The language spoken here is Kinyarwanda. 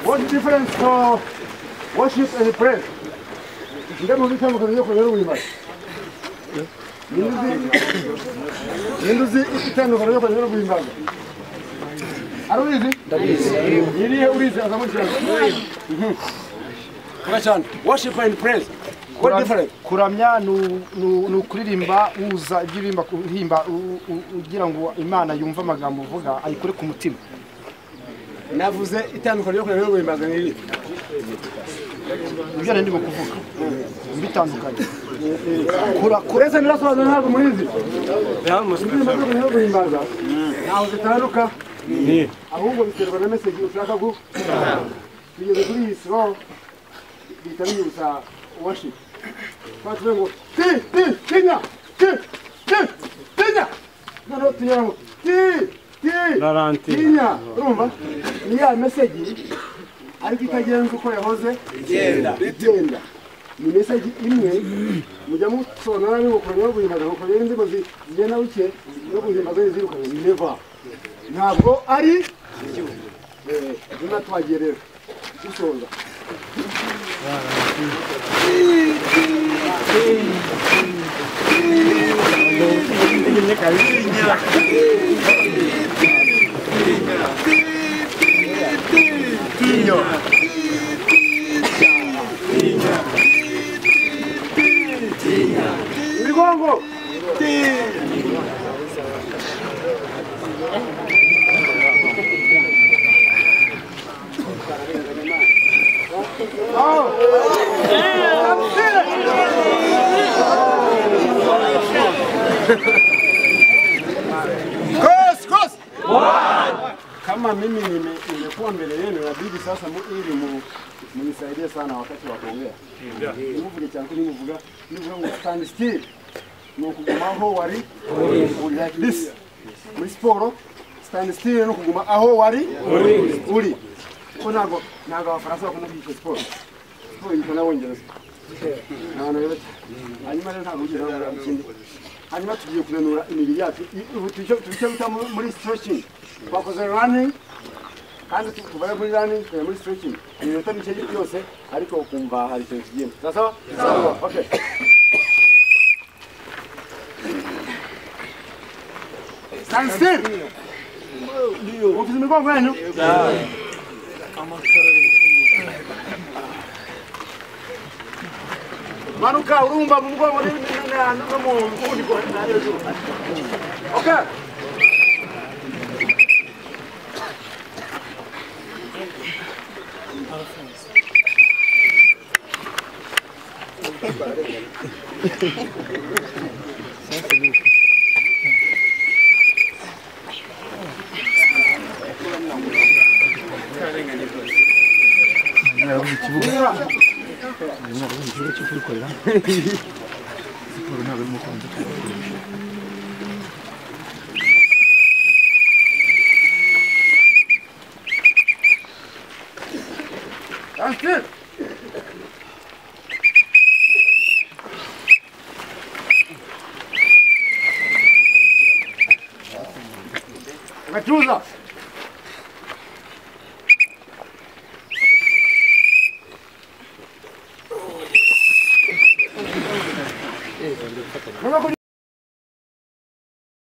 What difference for worship and prayer? Ndemo bitamo kana yoko yero wibaza. Ninduzi itano kana yoko yero wibaza. Aruzi? Ndabizi. Yiriye urize azamushira. Question. Worship and praise. What difference? Kuramya no kuririmba uza igirimba kuhimba ugira ngo Imana yumva amagambo uvuga ayikore ku mutima. Navuze itandukanye yo kureba wimbaza niri. Ibyo ndimo kuvuga. Bitandukanye. Kureza nirasobanura ntabwo murizi. Ya musimba yo wimbaza. Naho zitaruka. Ni. Ahubwo biterwa na message ushaka gu. Bigeze kuri Isro. Bitanyuza worship. Patrengo. Kenya. Kenya. No tuyamo. Kenya. Urumva? Ni ya message ariko itagenza uko yahoze igenda. Ni message imwe mujya musonara ni uko rero buyimbaza uko rero inzego zigenda buke no buyimbaza zirukanye never. Ntabwo ari duna twagiye rero. Dusoza. Migongo. Kama mimi nimekuwa mbele yenu inabidi sasa ili mnisaidie sana wakati wa kuongea. Nivuge cyane nivuga ngo stand still. No kuguma aho wari like this. Muri sport stand still no kuguma aho wari uri. Ko nago abafaransa bakunda kwiga sport. Sport yitwa n'abongereza. Nabana rero hanyuma rero ntabwo ugira ngo ikindi. Hanyuma tugiye kunanura imibiri yacu. Tubice bita muri stretching. Twakoze running kandi tuvuye muri running muri stretching. Iminota mike yose ariko ukumva hari ikintu kigiye. Sawa? Sawa. Okay. Stand still. Ndio. Ukizi migongo yenu? Manuka urumba mu mugongo no mu ndiko nayo. Okay. Metuza!